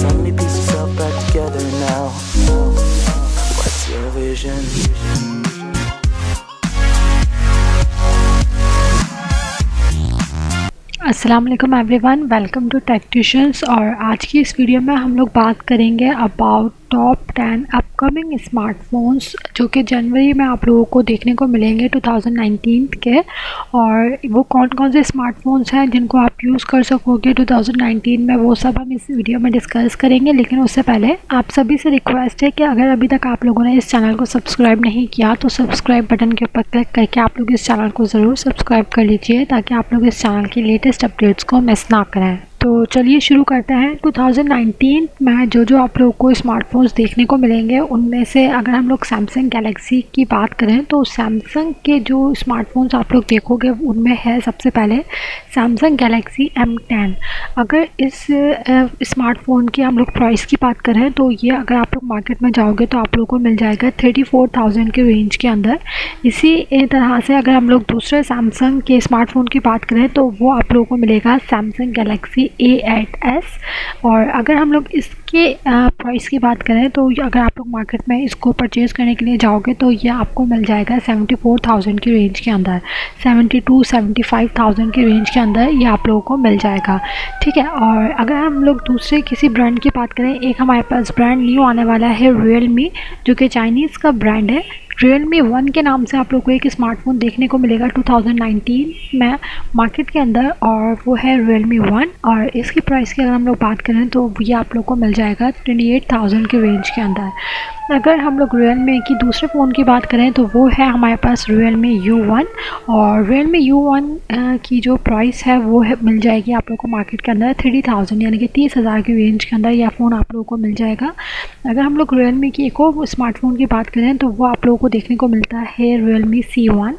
so many pieces all back together now. What's your vision? अस्सलाम वालेकुम everyone, welcome to tech tuitions. और आज की इस वीडियो में हम लोग बात करेंगे अबाउट टॉप 10 अपकमिंग स्मार्टफोन्स जो कि जनवरी में आप लोगों को देखने को मिलेंगे 2019 के। और वो कौन कौन से स्मार्टफोन्स हैं जिनको आप यूज़ कर सकोगे 2019 में, वो सब हम इस वीडियो में डिस्कस करेंगे। लेकिन उससे पहले आप सभी से रिक्वेस्ट है कि अगर अभी तक आप लोगों ने इस चैनल को सब्सक्राइब नहीं किया तो सब्सक्राइब बटन के ऊपर क्लिक करके आप लोग इस चैनल को ज़रूर सब्सक्राइब कर लीजिए ताकि आप लोग इस चैनल की लेटेस्ट अपडेट्स को मिस ना करें। तो चलिए शुरू करते हैं। 2019 में जो आप लोगों को स्मार्टफोन्स देखने को मिलेंगे उनमें से अगर हम लोग सैमसंग गैलेक्सी की बात करें तो सैमसंग के जो स्मार्टफोन्स आप लोग देखोगे उनमें है सबसे पहले सैमसंग गैलेक्सी M10। अगर इस स्मार्टफ़ोन की हम लोग प्राइस की बात करें तो ये अगर आप लोग मार्केट में जाओगे तो आप लोगों को मिल जाएगा 34,000 के रेंज के अंदर। इसी तरह से अगर हम लोग दूसरे सैमसंग के स्मार्टफोन की बात करें तो वो आप लोगों को मिलेगा सैमसंग गैलेक्सी A8s। और अगर हम लोग इसके प्राइस की बात करें तो अगर आप लोग मार्केट में इसको परचेज़ करने के लिए जाओगे तो ये आपको मिल जाएगा 74,000 की रेंज के अंदर, 75,000 की रेंज के अंदर ये आप लोगों को मिल जाएगा। ठीक है। और अगर हम लोग दूसरे किसी ब्रांड की बात करें, एक हमारे पास ब्रांड न्यू आने वाला है रियलमी, जो कि चाइनीज़ का ब्रांड है। रियलमी 1 के नाम से आप लोग को एक स्मार्टफोन देखने को मिलेगा 2019 में मार्केट के अंदर, और वो है रियलमी 1। और इसकी प्राइस की अगर हम लोग बात करें तो ये आप लोग को मिल जाएगा 28,000 के रेंज के अंदर। अगर हम लोग रियलमी की दूसरे फ़ोन की बात करें तो वो है हमारे पास रियलमी U1। और रियलमी U1 की जो प्राइस है वो मिल जाएगी आप लोग को मार्केट के अंदर 30,000 यानी कि 30,000 की रेंज के अंदर यह फ़ोन आप लोगों को मिल जाएगा। अगर हम लोग रियलमी की एक और स्मार्टफोन की बात करें तो वो आप लोगों को देखने को मिलता है रियलमी C1।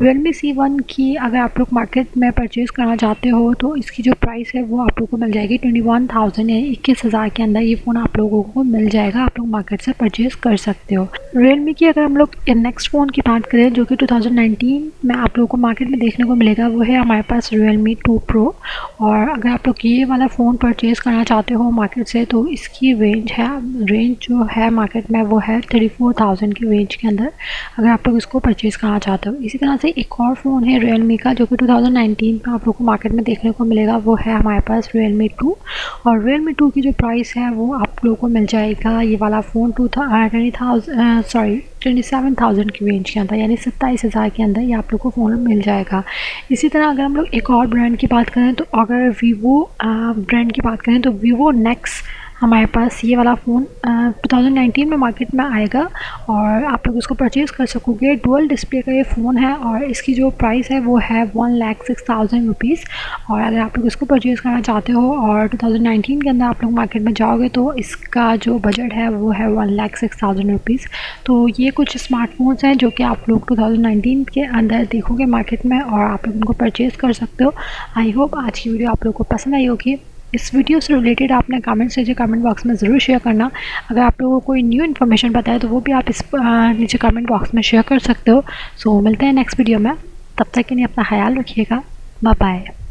रियलमी C1 की अगर आप लोग मार्केट में परचेज़ करना चाहते हो तो इसकी जो प्राइस है वो आप लोगों को मिल जाएगी 21,000 यानी 21,000 के अंदर ये फ़ोन आप लोगों को मिल जाएगा। आप लोग मार्केट से परचेज़ कर सकते हो। रियलमी की अगर हम लोग नेक्स्ट फ़ोन की बात करें जो कि 2019 में आप लोगों को मार्केट में देखने को मिलेगा वो है हमारे पास रियलमी 2 Pro। और अगर आप लोग ये वाला फ़ोन परचेज़ करना चाहते हो मार्केट से तो इसकी रेंज जो है मार्केट में वो है 34,000 की रेंज के अंदर अगर आप लोग इसको परचेज़ करना चाहते हो। इसी तरह से एक और फ़ोन है रियलमी का जो कि 2019 में आप लोग को मार्केट में देखने को मिलेगा, वो है हमारे पास रियलमी 2। और रियलमी 2 की जो प्राइस है वो आप लोगों को मिल जाएगा ये वाला फ़ोन 27,000 की रेंज के अंदर यानी 27,000 के अंदर ये आप लोग को फ़ोन मिल जाएगा। इसी तरह अगर हम लोग एक और ब्रांड की बात करें तो अगर वीवो ब्रांड की बात करें तो वीवो नेक्स्ट हमारे पास ये वाला फ़ोन 2019 में मार्केट में आएगा और आप लोग इसको परचेज़ कर सकोगे। डुअल डिस्प्ले का ये फ़ोन है और इसकी जो प्राइस है वो है 1,06,000 रुपीज़। और अगर आप लोग इसको परचेज़ करना चाहते हो और 2019 के अंदर आप लोग मार्केट में जाओगे तो इसका जो बजट है वो है 1,06,000 रुपीज़। तो ये कुछ स्मार्टफोन्स हैं जो कि आप लोग 2019 के अंदर देखोगे मार्केट में और आप लोग उनको परचेज़ कर सकते हो। आई होप आज की वीडियो आप लोग को पसंद आई होगी। इस वीडियो से रिलेटेड आपने कमेंट नीचे कमेंट बॉक्स में ज़रूर शेयर करना। अगर आप लोगों को कोई न्यू इन्फॉर्मेशन पता है तो वो भी आप इस नीचे कमेंट बॉक्स में शेयर कर सकते हो। सो मिलते हैं नेक्स्ट वीडियो में, तब तक के लिए अपना ख्याल रखिएगा। Bye bye.